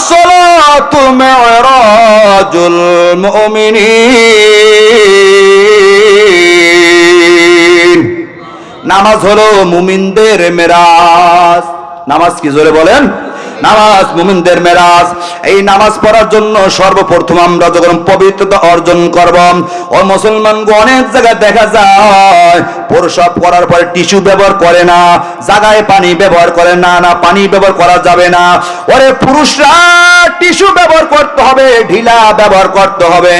আসসালাতু মি'রাজুল মুমিনিন। নামাজ হলো মুমিনদের মেরাজ। নামাজ কি জোরে বলেন? নামাজ মুমিনদের মেরাজ। এই নামাজ পড়ার জন্য সর্বপ্রথম আমরা যখন পবিত্রতা অর্জন করব, ও মুসলমান অনেক জায়গায় দেখা যায় প্রস্রাব করার পরে টিস্যু ব্যবহার করে না, জায়গায় পানি ব্যবহার করে না। না, পানি ব্যবহার করা যাবে না। ওরে পুরুষরা টিস্যু ব্যবহার করতে হবে, ঢিলা ব্যবহার করতে হবে।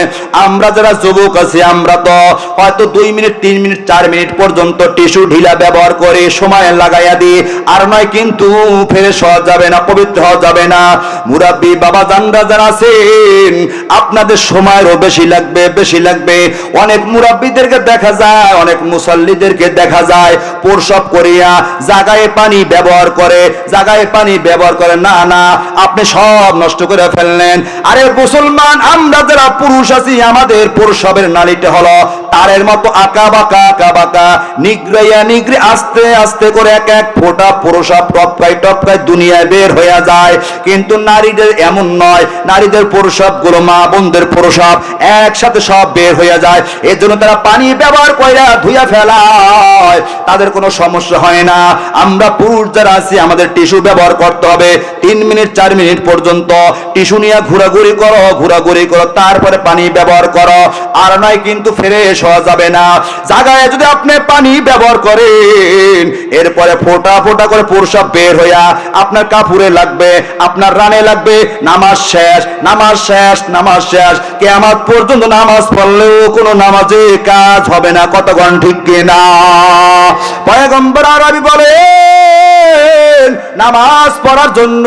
আমরা যারা যুবক আছি আমরা তো হয়তো 2 মিনিট 3 মিনিট 4 মিনিট পর্যন্ত টিস্যু ঢিলা ব্যবহার করে সময় লাগাইয়া দিই, আর নয় কিন্তু ফ্রেশ হওয়া যাবে না, পবিত্র হওয়া যাবে না। মুরাব্বি বাবা জানরা যারা আছেন আপনাদের সময়েরও বেশি লাগবে। অনেক মুরাব্বিদেরকে দেখা যায়, অনেক মুসাল্লিদেরকে দেখা যায় প্রস্রাব করিয়া জায়গায় পানি ব্যবহার করে, না না, আপনি সব নষ্ট করে ফেললেন। আরে মুসলমান আমরা যারা পুরুষ আছি আমাদের প্রস্রাবের নালীটা হলো তারের মতো আঁকা বাঁকা নিগড়ে আস্তে আস্তে করে এক এক ফোঁটা প্রস্রাব টপকায় দুনিয়ায় বের হয়ে যায়। কিন্তু নারীদের এমন নয়, নারীদের প্রস্রাব গুলো মা বোনদের প্রস্রাব একসাথে সব বের হয়ে যায়। এর জন্য তারা পানি ব্যবহার করে ধুইয়া ফেলায়, তাদের কোনো সমস্যা হয় না। আমরা পুরুষ যারা আছি আমাদের টিস্যু ব্যবহার করতে হবে। 3 মিনিট 4 মিনিট পর্যন্ত টিস্যু নিয়ে ঘোরাঘুরি করো, তারপরে পানি ব্যবহার করো, আর নয় কিন্তু ফ্রেশ হওয়া যাবে না। জায়গায় যদি আপনি পানি ব্যবহার করেন এরপরে ফোঁটা করে প্রস্রাব বের হইয়া আপনার কাপড়ে লাগবে, আপনার রানে লাগবে, নামাজ শেষ। কিয়ামত পর্যন্ত নামাজ পড়লেও কোনো নামাজে কাজ হবে না। কতক্ষণ ঠিক কিনা? পয়গম্বর আরবি বলেন নামাজ পড়ার জন্য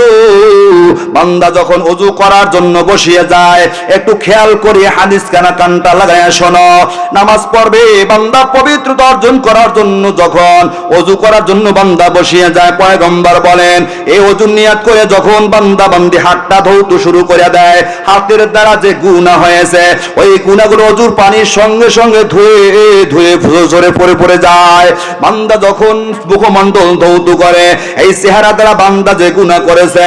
বান্দা যখন ওযু করার জন্য বসিয়ে যায়, একটু খেয়াল করে হাদিস কানটা লাগায়া শোনো। নামাজ পড়বে বান্দা পবিত্রতা অর্জন করার জন্য যখন ওযু করার জন্য বান্দা বসিয়ে যায়, পয়গম্বর বলেন এই ওযুর নিয়াত করে যখন বান্দা বান্দি হাতটা ধৌত শুরু করে দেয়, হাতের দ্বারা যে গুনাহ হয়েছে ওই গুনাহগুলো ওযুর পানির সঙ্গে সঙ্গে ধুয়ে জোরে পড়ে যায়। বান্দা যখন মুখমণ্ডল ধৌত করে এই চেহারা দ্বারা বান্দা যে গুনাহ করেছে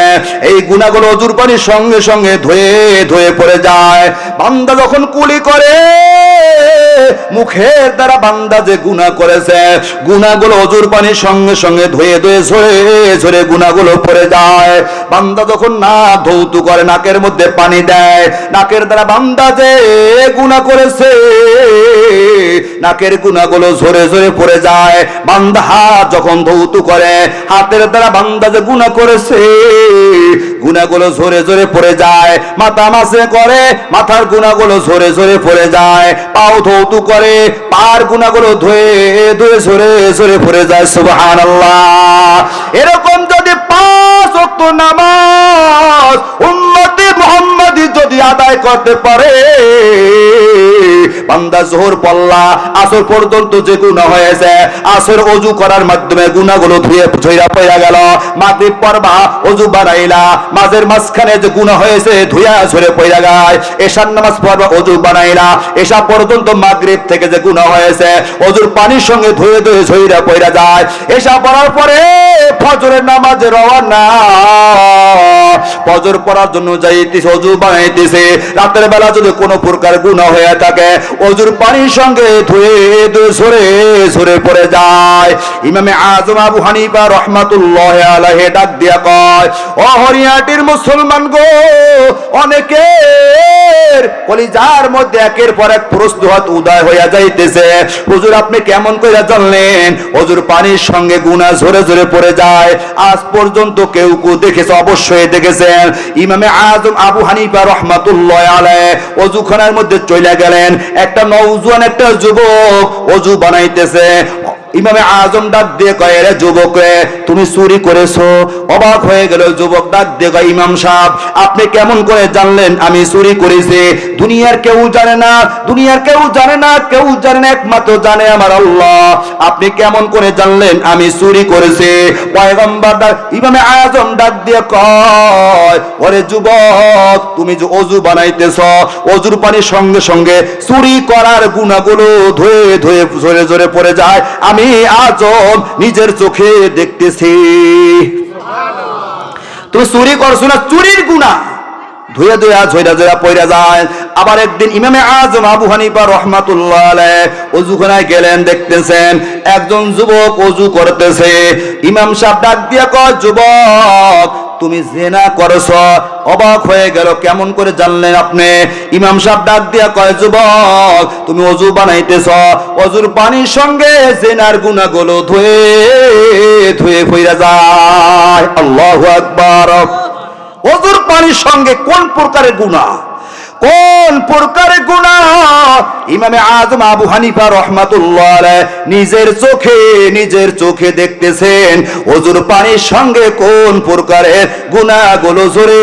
এই গুনাহগুলো ওযুর পানির সঙ্গে সঙ্গে ধুয়ে পড়ে যায়। বান্দা যখন কুলি করে মুখের দ্বারা বান্দা যে গুনাহ করেছে গুনাহগুলো ওযুর পানির সঙ্গে সঙ্গে ধুয়ে ঝরে গুনাহগুলো পড়ে যায়। বান্দা যখন নাক ধৌত করে নাকের মধ্যে পানি দেয়, নাকের দ্বারা বান্দা যে গুনাহ করেছে নাকের গুনাহগুলো ঝরে পড়ে যায়। বান্দা হাত যখন ধৌত করে হাতের দ্বারা বান্দা যে গুনাহ করেছে গুনাহগুলো ঝরে পড়ে যায়। মাথা মাসে করে মাথার গুনাহগুলো ঝরে পড়ে যায়। পাও ধৌত করে পার গুনাহগুলো ধুয়ে ঝরে পড়ে যায়। সুবহানাল্লাহ। এরকম যদি 5 ওয়াক্ত নামাজ উম্মতে মুহাম্মাদি যদি আদায় করতে পারে, বান্দা যোহর পড়লা আসর পর্যন্ত যে গুনাহ হয়েছে আসর ওযু করার মাধ্যমে গুনাহগুলো ধুয়ে পড়া গেল। মাগরিব পড়বা ওযু বানাইলা, মাঝের মাঝখানে যে গুনাহ হয়েছে ধুইয়া ঝরে পড়া যায়। এশার নামাজ পড়বা ওযু বানাইলা, এশা পর্যন্ত মাগরিব থেকে যে গুনাহ হয়েছে ওযুর পানির সঙ্গে ধুয়ে ঝইরা পড়া যায়। এশা পড়ার পরে ফজরের নামাজে রওনা, ফজর পড়ার জন্য যাইতেছে ওযু বানাইতেছে। রাতের বেলা যদি কোনো প্রকার গুনাহ হয়ে থাকে ওযুর পানির সঙ্গে ধুয়ে ঝরে পড়ে যায়। ইমামে আযম আবু হানিফা রাহমাতুল্লাহি আলাইহি ডাক দিয়া কয়, ও হরিয়াটির মুসলমান গো, অনেকের কলিজার মধ্যে একের পর এক প্রশ্ন উদয় হইয়া যাইতেছে, হুজুর আপনি কেমন কইরা জানলেন ওযুর পানির সঙ্গে গুনাহ ঝরে পড়ে যায়? আজ পর্যন্ত কেউ দেখেছে? অবশ্যই দেখেছেন। ইমামে আযম আবু হানিফা রাহমাতুল্লাহি আলাইহি ওযুখানার মধ্যে চলে গেলেন, একটা নওজোয়ান একটা যুবক ওযু বানাইতেছে। ইমামে আযম ডাক দিয়ে কয়, রে যুবক রে তুমি চুরি করেছো? অবাক হয়ে গেল যুবক। ডাক দিয়ে কয়, ইমাম সাহেব আপনি কেমন করে জানলেন আমি চুরি করেছি? দুনিয়ার কেউ জানে না, কেউ জানে না, একমাত্র জানে আমার আল্লাহ। আপনি কেমন করে জানলেন আমি চুরি করেছি? পয়গম্বর ইমামে আযম ডাক দিয়ে কয়, ওরে যুবক তুমি যে ওযু বানাইতেছো ওযুর পানির সঙ্গে সঙ্গে চুরি করার গুনাহগুলো ধুয়ে ঝরে পড়ে যায়। আমি আজম নিজের চোখে দেখতেছি। তুমি চুরি করছো না, চুরির গুনাহ ধুয়ে ধুয়ে ঝইরা ঝইরা পইরা যায়। আবার একদিন ইমামে আজম আবু হানিফা রাহমাতুল্লাহ আলাইহি ওযুখানায় গেলেন, দেখতেছেন একজন যুবক ওযু করতেছে। ইমাম সাহেব ডাক দিয়া কয়, যুবক তুমি জিনা করছো। অবাক হয়ে গেল, কেমন করে জানলেন আপনি? ইমাম সাহেব ডাক দিয়া কয়, যুবক তুমি ওযু বানাইতেছ, ওযুর পানির সঙ্গে জিনার গুনাহগুলো ধুয়ে ধুয়ে পইরা যায়। আল্লাহু আকবার। ওযুর পানির সঙ্গে কোন প্রকারের গুনাহ, কোন প্রকারের গুনাহ? ইমামে আজম আবু হানিফা রাহমাতুল্লাহ আলাইহি নিজের চোখে দেখতেছেন ওযুর পানির সঙ্গে কোন প্রকারের গুনাহগুলো ঝরে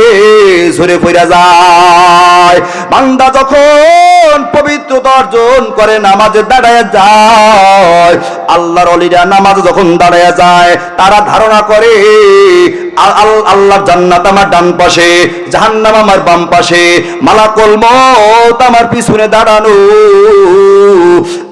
ঝরে পড়া যায়। বান্দা যখন পবিত্রতা অর্জন করে নামাজে দাঁড়ায় যায়, আল্লাহর ওলিরা নামাজে যখন দাঁড়ায় যায়, তারা ধারণা করে আল্লাহর জান্নাত আমার ডান পাশে, জাহান্নাম আমার বাম পাশে, মালাকুল মউত আমার পিছনে দাঁড়ানো।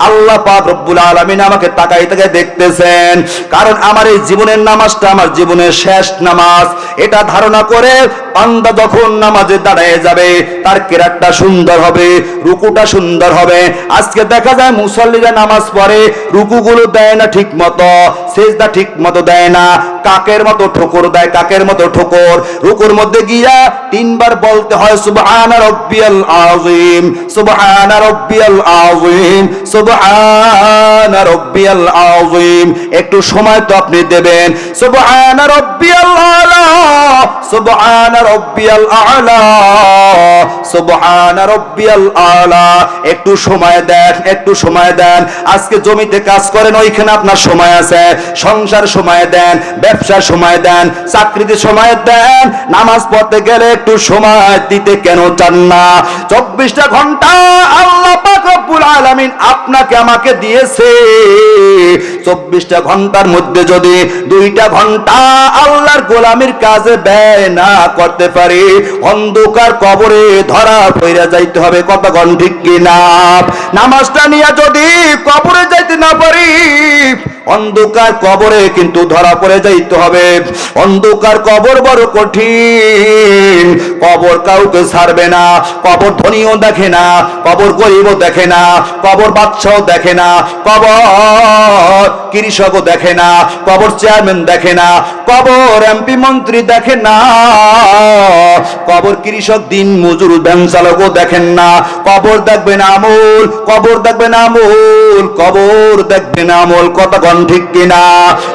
আল্লাহ পাক রব্বুল আলামিন আমাকে তাকাই তাকাই দেখতেছেন, কারণ আমার এই জীবনের নামাজটা আমার জীবনের শেষ নামাজ। এটা ধারণা করে বান্দা যখন নামাজে দাঁড়ায় যাবে, তার কিরাতটা সুন্দর হবে, রুকুটা সুন্দর হবে। আজকে দেখা যায় মুসল্লিরা নামাজ পড়ে, রুকুগুলো দেয় না ঠিক মতো, সিজদা ঠিক মতো দেয় না, কাকের মতো ঠোকর দেয়, কাকের মতো ঠোকর। রুকুর মধ্যে গিয়া তিনবার বলতে হয় সুবহানা রাব্বিয়াল আযীম, সুবহানা রাব্বিয়াল আযীম, সুবহানা রাব্বিয়াল আযীম। একটু সময় তো আপনি দেবেন। সুবহানা রাব্বিয়াল আলা, সুবহানা রাব্বিয়াল আলা, সুবহানা রাব্বিয়াল আলা। একটু সময় দেন, একটু সময় দেন। আজকে জমিতে কাজ করেন, ওইখানে আপনার সময় আছে। সংসার সময় দেন, ব্যবসার সময় দেন, চাকরিতে সময় দেন। নামাজ পড়তে গেলে একটু সময় দিতে কেন চান না? 24টা ঘন্টা আল্লাহ পাক রব্বুল আলামিন আপনাকে আমাকে দিয়েছে। 24টা ঘন্টার মধ্যে যদি 2টা ঘন্টা আল্লাহর গোলামির কাজে ব্যয় না করতে পারি, অন্ধকার কবরে ধরা পড়ে যাইতে হবে। কথা কোন ঠিক কিনা? নামাজটা নিয়ে যদি কবরে যাইতে না পারি, অন্ধকার কবরে কিন্তু ধরা পড়ে যাইতে হবে। অন্ধকার কবর বড় কঠিন। কবর কাউকে ছাড়বে না। কবর ধনীও দেখে না, কবর গরিবও দেখে না, কবর বাদশাও দেখে না, কবর কৃষকও দেখে না, কবর চেয়ারম্যান দেখে না, কবর এমপি মন্ত্রী দেখে না, কবর কৃষক দিন মজুর ভ্যান চালকও দেখেন না। কবর দেখবেন আমল, কবর দেখবেন আমল, কবর দেখবেন আমল। কথা কোন ঠিক কিনা?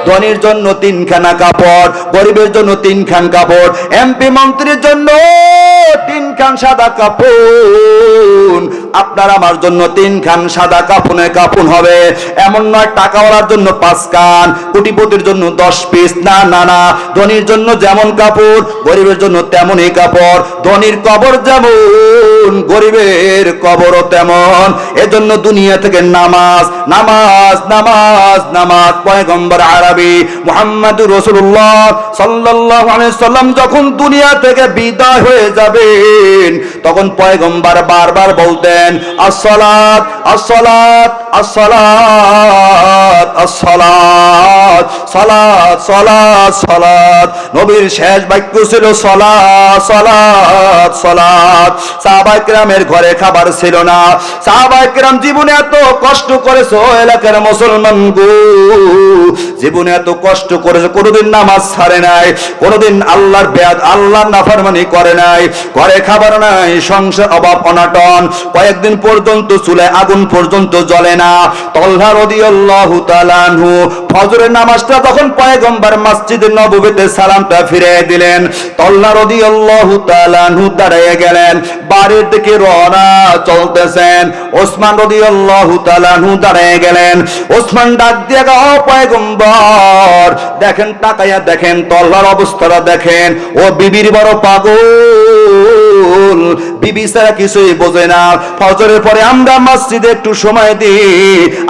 ধনীর জন্য 3খানা কাপড়, গরিবের জন্য 3খান কাপড়, এমপি মন্ত্রীর জন্য 3খান সাদা কাপড়। আপনার আমার জন্য 3খান সাদা কাপড়ে কাপড় হবে। এমন নয় টাকাওয়ালার জন্য 5 খান, কোটিপতির জন্য 10 পিস। না না না, ধনীর জন্য যেমন কাপড়, গরিবের জন্য তেমনই কাপড়। ধনীর কবর যেমন, গরিবের কবরও তেমন। এজন্য দুনিয়া থেকে নামাজ নামাজ নামাজ নামাজ। পয়গম্বর আরবি মুহাম্মদুর রাসূলুল্লাহ সাল্লাল্লাহু আলাইহি সাল্লাম যখন দুনিয়া থেকে বিদায় হয়ে যাবেন, তখন পয়গম্বর বারবার বলতেন আসসালাত আসসালাত আসসালাত আসসালাত, সালাত সালাত সালাত। নবীর শেষ বাক্য ছিল সালাত সালাত সালাত। সাহাবায়ে কেরামের ঘরে খাবার ছিল না। সাহাবায়ে কেরাম জীবনে এত কষ্ট করেছো, এলাকার মুসলমান গো, জীবনে এত কষ্ট করেছে, কোনোদিন নামাজ ছাড়ে নাই, কোনোদিন আল্লাহর আল্লাহর নাফরমানি করে নাই। ঘরে খাবার নাই, সংসার অভাব অনাটন, কয়েকদিন পর্যন্ত চুলায় আগুন পর্যন্ত জ্বলে না। তলহা রাদিয়াল্লাহু তাআলা আনহু ফজরের নামাজটা যখন পয়গম্বর মসজিদে নববীতে সালামটা ফিরিয়ে দিলেন, তলহা রাদিয়াল্লাহু তাআলা আনহু দাঁড়িয়ে গেলেন, বাড়ির দিকে রওনা চলতেছেন। ওসমান রাদিয়াল্লাহু তাআলা আনহু দাঁড়িয়ে গেলেন। ওসমান ডাক দিয়ে ও পয়গম্বর, দেখেন তাকায়া দেখেন তলহার অবস্থাটা দেখেন, ও বিবির বড় পাগল, বিবি ছাড়া কিছুই বোঝে না। ফজরের পরে আমরা মসজিদে একটু সময় দিই,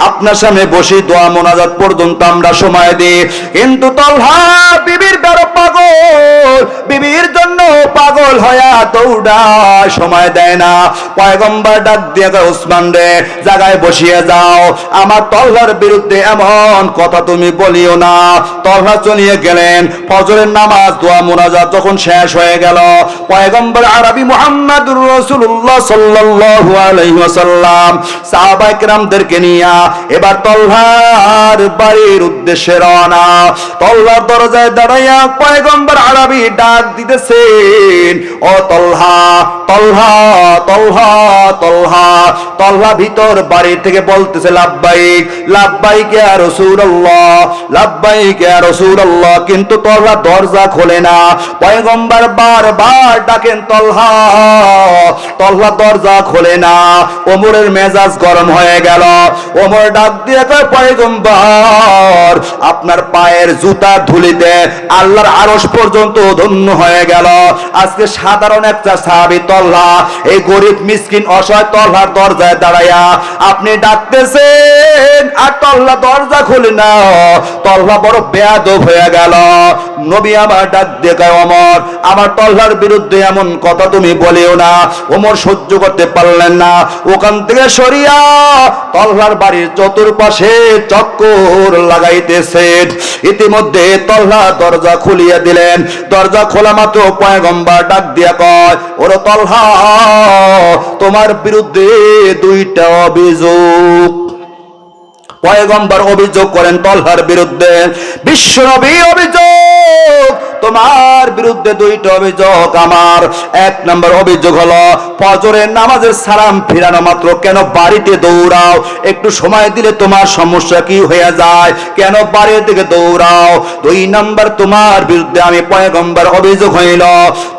আপনার সামনে বসে দোয়া মোনাজাত পর্যন্ত আমরা সময় দিই, কিন্তু তলহা বিবির বড় পাগল, বিবির জন্য পাগল হয়া দৌড়ায়, সময় দেয় না। পয়গম্বর ডাক দিয়ে ওসমান রে, জায়গায় বসিয়ে যাও, আমার তলহার বিরুদ্ধে এমন কথা তুমি বলিও না। তলহা চলিয়ে গেলেন। ফজরের নামাজ দোয়া মোনাজাত যখন শেষ হয়ে গেল, পয়গম্বর আরবি মুহাম্মদুর রাসূলুল্লাহ সাল্লাল্লাহু আলাইহি ওয়াসাল্লাম সাহাবায়ে কেরামদেরকে নিয়ে এবার তলহার বাড়ির উদ্দেশ্যে রওনা। তলহার দরজায় দাঁড়াইয়া পয়গম্বর আরবি ডাক দিতেছেন, ও তলহা, তলহা, তলহা, তলহা। তলহা ভিতর বাড়ি থেকে বলতেছে, লাব্বাইক, লাব্বাইক ইয়া রাসূলুল্লাহ, লাব্বাইক ইয়া রাসূলুল্লাহ, কিন্তু তলহা দরজা খোলে না। পয়গম্বর বারবার ডাকেন, তলহা, তলহা দরজা খোলে না। ওমরের মেজাজ গরম হয়ে গেল। ওমর ডাক দিয়ে কয়, পয়গম্বর আপনার পায়ের জুতা ধুলিতে আল্লাহর আরশ পর্যন্ত ধন্য হয়ে গেল। আজকে সাধারণ একটা সাহাবী তলহা, এই গরিব মিসকিন অসহায় তলহার দরজায় দাঁড়ায়া আপনি ডাকতেছেন, আর তলহা দরজা খুলে না। তলহা বড় বেয়াদব হয়ে গেল। নবী আমার ডাক দিয়ে কয়, ওমর আমার তলহার বিরুদ্ধে এমন কথা তুমি বলিও না। ওমর সহ্য করতে পারলেন না, ওখান থেকে সরিয়া তলহার বাড়ির চতুর্পাশে চক্কর লাগাইতেছেন। ইতিমধ্যে তলহা দরজা খুলিয়া দিলেন। দরজা খোলা মাত্র পয়গম্বর ডাক দিয়া কয়, ওরে তলহা, তোমার বিরুদ্ধে দুইটা অভিযোগ। পয়গম্বর অভিযোগ করেন তলহার বিরুদ্ধে, বিশ্বনবী অভিযোগ, তোমার বিরুদ্ধে দুইটা অভিযোগ আমার। এক নম্বর অভিযোগ হলো, ফজরের নামাজের সালাম ফিরানো মাত্র কেন বাড়িতে দৌড়াও? একটু সময় দিলে তোমার সমস্যা কি হয়ে যায়, কেন বাড়ির দিকে দৌড়াও? দুই নম্বর, তোমার বিরুদ্ধে আমি পয়গম্বর অভিযোগ হইল,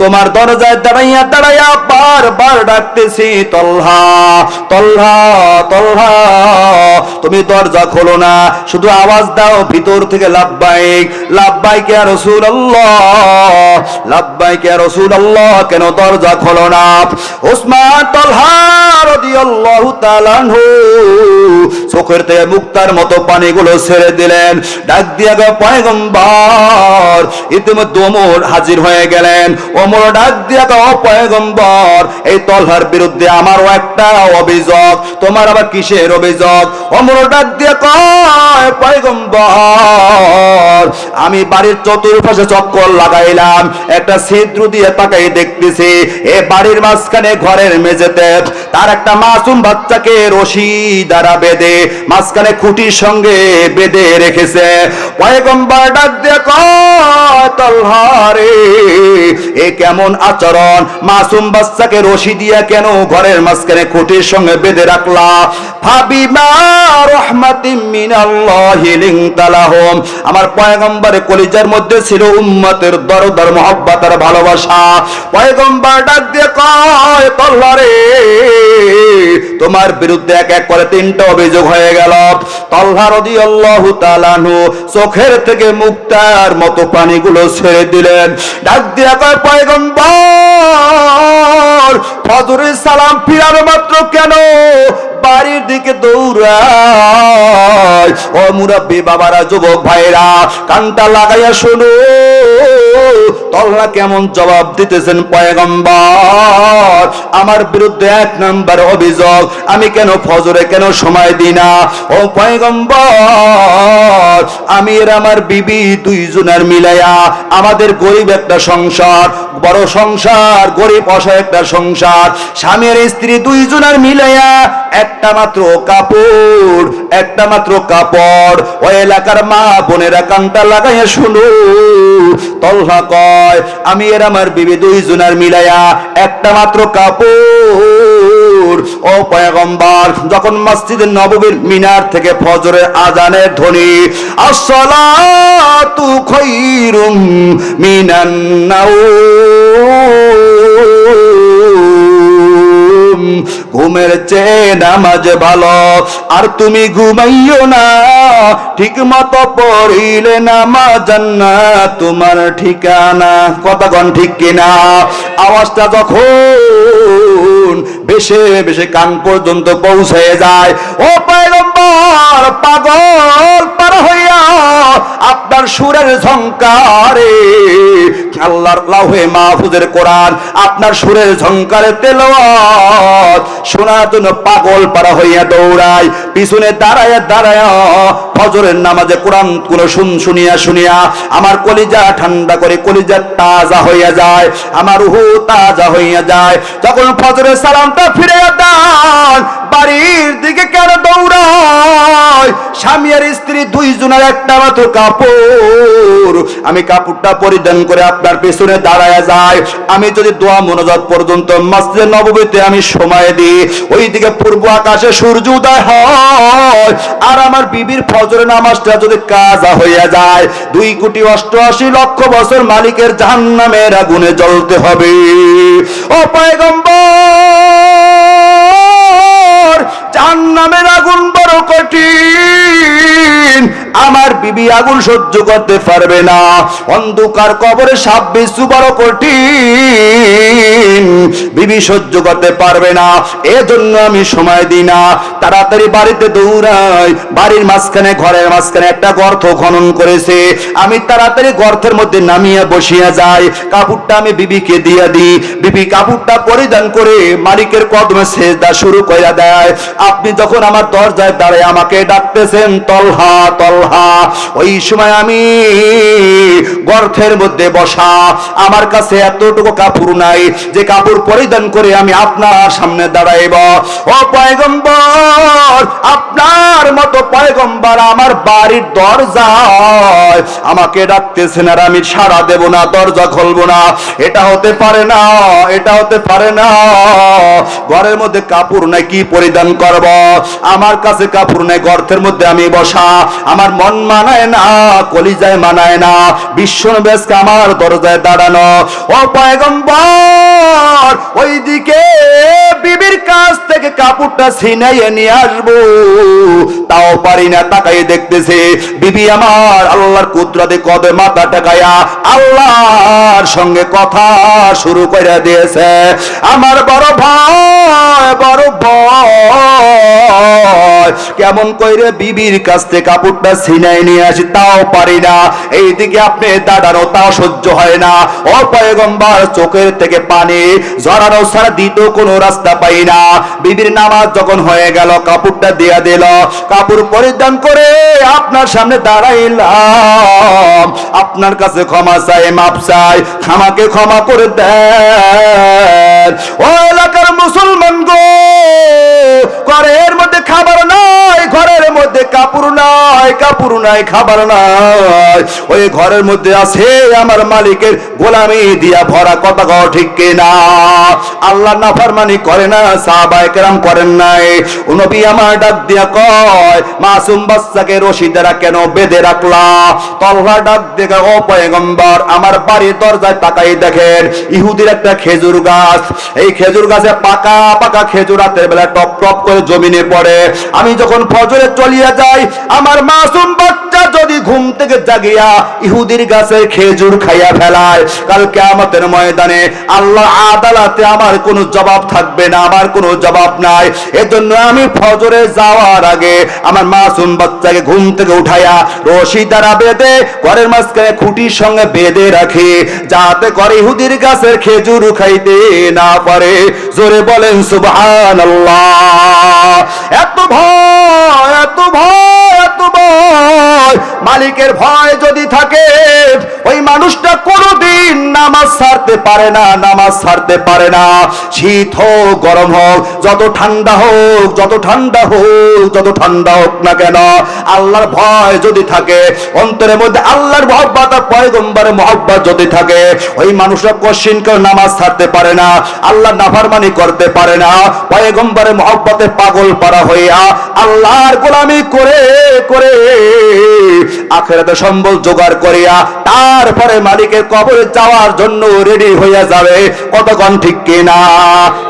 তোমার দরজায় দাঁড়াইয়া দাঁড়াইয়া বারবার ডাকতেছি, তলহা, তলহা, তলহা, তুমি দরজা খোলো না, শুধু আওয়াজ দাও ভিতর থেকে, লাব্বাইক, লাব্বাইক ইয়া রাসূলুল্লাহ, লাব্বাইক ইয়া রাসূলুল্লাহ, কেন দরজা খোলো না? ওসমান তলহা রাদিয়াল্লাহু তাআলা আনহু চোখের থেকে মুক্তার মতো পানিগুলো ছেড়ে দিলেন। ডাক দিয়া গো পয়গম্বর। ইতিমধ্যে ওমর হাজির হয়ে গেলেন। ওমর ডাক দিয়া গো পয়গম্বর, এই তলহার বিরুদ্ধে আমারও একটা অভিযোগ, তোমার আবার কিসের অভিযোগ? ওমর ডাক দিয়া কয়, পয়গম্বর আমি বাড়ির চতুর্পাশে চক্কর লাগাইলাম, একটা ছিদ্র দিয়ে তাকাই দেখতেছি এ বাড়ির মাঝখানে ঘরের মেঝেতে তার একটা মাসুম বাচ্চাকে রশি দ্বারা বেঁধে মাঝখানে খুঁটির সঙ্গে বেঁধে রেখেছে। পয়গম্বর ডাক দিয়ে কয়, তলহা রে, এ কেমন আচরণ? মাসুম বাচ্চাকে রশি দিয়া কেন ঘরের মাঝখানে খুঁটির সঙ্গে বেঁধে রাখলা? ফাবিমা রাহমাতিম মিনাল্লাহি লিনতা লাহুম। আমার পয়গম্বরের কলিজার মধ্যে ছিল উম্মতের দরদ আর মহব্বত আর ভালোবাসা। পয়গম্বর ডাক দিয়ে কয়, তলহা রে, তোমার বিরুদ্ধে এক এক করে তিনটা অভিযোগ হয়ে গেল। তলহা রাদিয়াল্লাহু তাআলা আনহু চোখের থেকে মুক্তার মতো পানিগুলো ছেড়ে দিলেন। ডাক দিয়া কয়, পয়গম্বর ফজরের সালাম ফিরানো মাত্র কেন বাড়ির দিকে দৌড়ায়? ও মুরাব্বি বাবারা, যুবক ভাইরা, কানটা লাগাইয়া শোনো, তলহা কেমন জবাব দিতেছেন। পয়গম্বর আমার বিরুদ্ধে এক নাম্বার অভিযোগ, আমি কেন ফজরে কেন সময় দিই না? ও পয়গম্বর, আমি আর আমার বিবি দুইজনের মিলাইয়া আমাদের গরিব একটা সংসার, বড় সংসার, গরিব অসহায় একটা সংসার, স্বামী আর স্ত্রী দুইজনের মিলাইয়া একটা মাত্র কাপড়, একটা মাত্র কাপড়। ওই এলাকার মা বোনেরা কানটা লাগাইয়া শুনো, তলহা কয়, আমি আর আমার বিবি দুইজনের মিলাইয়া একটা মাত্র কাপড়। ও পয়গম্বর, যখন মসজিদে নববীর মিনার থেকে ফজরের আজানের ধ্বনি, আসসালাতু খায়রুম মিনান নাওম, ঘুমের চেয়ে নামাজ ভালো। আর তুমি ঘুমাইও না, ঠিক মতো পড়িলে নামাজ জান্নাত তোমার ঠিকানা। কথা কোন ঠিক কিনা? আওয়াজটা যখন বেশে বেশে কান পর্যন্ত পৌঁছে যায়, ও পয়গম্বর পাগল পার হইয়া আপনার সুরের ঝংকারে, আল্লাহর লাউহে মাহফুজের কোরআন আপনার সুরের ঝংকারে তেলাওয়াত শোনার জন্য পাগল পারা হইয়া দৌড়ায়। পিছনে দাঁড়ায়া দাঁড়ায়া ফজরের নামাজে কোরআন কোন শুনিয়া শুনিয়া আমার কলিজা ঠান্ডা করে, কলিজা তাজা হইয়া যায়, আমার রূহ তাজা হইয়া যায়। যখন ফজরের সালামটা ফিরে দেন, বাড়ির দিকে কেন দৌড়ায়? স্বামী আর স্ত্রী দুইজনের একটা মাত্র কাপড়, আমি কাপড়টা পরিধান করে আপনার পেছনে দাঁড়ায় যায়। আমি যদি দোয়া মোনাজাত পর্যন্ত মসজিদে নববীতে আমি সময় দিই, ওইদিকে পূর্ব আকাশে সূর্য উদয় হয়, আর আমার বিবির ফজরের নামাজটা যদি কাজা হইয়া যায়, 2,88,00,000 বছর মালিকের জাহান্নামের আগুনে জ্বলতে হবে। ও পয়গম্বর, জাহান্নামের আগুন বড় কঠিন, আমার বিবি আগুন সহ্য করতে পারবে না। অন্ধকার কবরে সাপ বিচ্ছু বড় কঠিন, বিবি সহ্য করতে পারবে না। এজন্য আমি সময় দিই না, তাড়াতাড়ি বাড়িতে দৌড়াই। বাড়ির মাঝখানে, ঘরের মাঝখানে একটা গর্ত খনন করেছে, আমি তাড়াতাড়ি গর্তের মধ্যে নামিয়ে বসিয়া যাই। কাপড়টা আমি বিবিকে দিয়া দিই, বিবি কাপড়টা পরিধান করে মালিকের কদমে সেজদা শুরু কইরা দেয়। আপনি যখন আমার দরজায় দাঁড়ায় আমাকে ডাকতেছেন তলহা তলহা, ওই সময় আমি গর্তের মধ্যে বসা, আমার কাছে এতটুকু কাপড় নাই যে কাপড় পরিধান করে আমি আপনার সামনে দাঁড়াইব। ও পয়গম্বর, আপনার মতো পয়গম্বর আমার বাড়ির দরজায় আমাকে ডাকতেছেন আর আমি সাড়া দেব না, দরজা খুলবো না? এটা হতে পারে না, এটা হতে পারে না। ঘরের মধ্যে কাপড় নাই, কি পরিধান করব? আমার কাছে কাপড় নাই, গর্তের মধ্যে আমি বসা, আমার মন মানায় না, কলিজায় মানায় না, বিশ্বনবী আমার দরজায় দাঁড়ানো। ও পয়গম্বর, ওইদিকে বিবির কাছ থেকে কাপড়টা ছিনাইয়ে নিয়ে আসবো, তাও পারি না। তাকাই দেখতেছে বিবি আমার আল্লাহর কুদরতে কদে মাথা টাকায়া আল্লাহর সঙ্গে কথা শুরু করে দিয়েছে। আমার বড় ভয়, বড় ভয়, কেমন কইরে বিবির কাছ থেকে কাপড়টা ছিনাই নিয়ে আসি, তাও পারি না। এইদিকে আপনি দাঁড়ানো, তাও সহ্য হয় না। ও পয়গম্বর, চোখের থেকে পানি ঝরানো ছাড়া দ্বিতীয় কোনো রাস্তা পাই না। বিবির নামাজ যখন হয়ে গেল, কাপড়টা দিয়া দিল, কাপড় পরিধান করে আপনার সামনে দাঁড়াইলাম। আপনার কাছে ক্ষমা চাই, মাপ চাই, আমাকে ক্ষমা করে দেন। ও এলাকার মুসলমান গো, ঘরের মধ্যে খাবার নাই, ঘরের মধ্যে কাপড় নাই, কাপড় নাই, খাবার নাই, ওই ঘরের মধ্যে আছে আমার মালিকের গোলামি দিয়া ভরা। কথা কও ঠিক কিনা? আল্লাহ নাফরমানি করে না, সাহাবায়ে কেরাম করেন নাই। নবী আমার ডাক দিয়া কয়, মাসুম বাচ্চাকে রশি দ্বারা কেন বেঁধে রাখলা? তলহা ডাক দিয়ে, ও পয়গম্বর, আমার বাড়ির দরজায় তাকাই দেখেন ইহুদির একটা খেজুর গাছ, এই খেজুর গাছে পাকা পাকা খেজুর রাতের বেলা টপ টপ করে জমিনে পড়ে। আমি যখন ফজরে চলিয়া যাই, আমার মাসুম বাচ্চা যদি ঘুম থেকে জাগিয়া ইহুদির গাছের খেজুর খাইয়া ফেলায়, কাল কিয়ামতের ময়দানে আল্লাহ আদালতে আমার কোনো জবাব থাকবে না, আমার কোনো জবাব নাই। এজন্য আমি ফজরে যাওয়ার আগে আমার মাসুম বাচ্চাকে ঘুম থেকে উঠাইয়া রশি দ্বারা বেঁধে ঘরের মাঝখানে খুঁটির সঙ্গে বেঁধে রাখি, যাতে করে ইহুদির গাছের খেজুর খাইতে না পারে। জোরে বলেন সুবহানাল্লাহ। এত ভয়, এত ভয়, এত ভয়। মালিকের ভয় যদি থাকে, ওই মানুষটা কোনোদিন নামাজ ছাড়তে পারে না, নামাজ ছাড়তে পারে না। শীত হোক, গরম হোক, যত ঠান্ডা হোক, যত ঠান্ডা হোক, যত ঠান্ডা হোক না কেন, আল্লাহর ভয় যদি থাকে অন্তরের মধ্যে, আল্লাহর মহব্বত আর পয়গম্বরের মহব্বত যদি থাকে, ওই মানুষরা কোশ্চিন কেউ নামাজ ছাড়তে পারে না, আল্লাহ নাফরমানি করতে পারে না। পয়গম্বরের মহব্বতে পাগল পারা হইয়া আল্লাহর গোলামি করে করে আখিরাতে সম্বল জোগাড় করিয়া তারপরে মালিকের কবরে যাওয়ার জন্য রেডি হইয়া যাবে। কতক্ষণ ঠিক কিনা?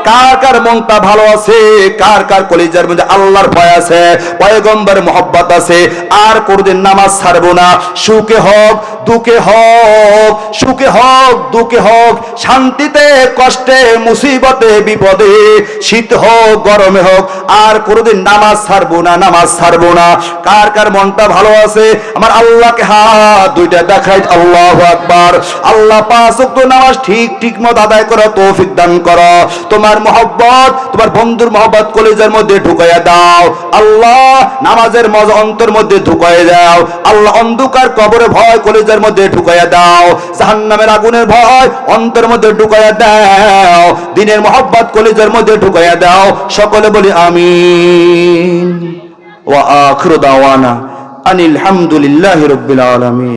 কার কার মনটা ভালো আছে? কার কার কলিজার মধ্যে আল্লাহর ভয় আছে, পয়গম্বর মহব্বত আছে? আর কোনদিন নামাজ ছাড়বো না। সুখে হোক দুঃখে হোক, সুখে হোক দুঃখে হোক, শান্তিতে কষ্টে মুসিবতে বিপদে, শীত হোক গরমে হোক, আর কোনদিন নামাজ ছাড়বো না, নামাজ ছাড়বো না। কার কার মনটা ভালো আছে? আমার আল্লাহকে হাত দুইটা দেখাই। আল্লাহু আকবার। আল্লাহ পাঁচ ওয়াক্ত নামাজ ঠিক মতো আদায় করা তৌফিক দান করো। তোমার মহব্বত, তোমার বন্ধুর মহব্বত কলিজার মধ্যে ঢুকাইয়া দাও। আল্লাহ নামাজের মজা অন্তর মধ্যে ঢুকাইয়া দাও। আল্লাহ অন্ধকার কবরে ভয় কলিজার মধ্যে ঢুকাইয়া দাও। জাহান্নামের আগুনের ভয় অন্তর মধ্যে ঢুকাইয়া দাও। দিনের মহব্বত কলিজার মধ্যে ঢুকাইয়া দাও। সকলে বলি আমিন। ওয়া আখিরু দাওয়ানা আনিল হামদুলিল্লাহি রাব্বিল আলামিন।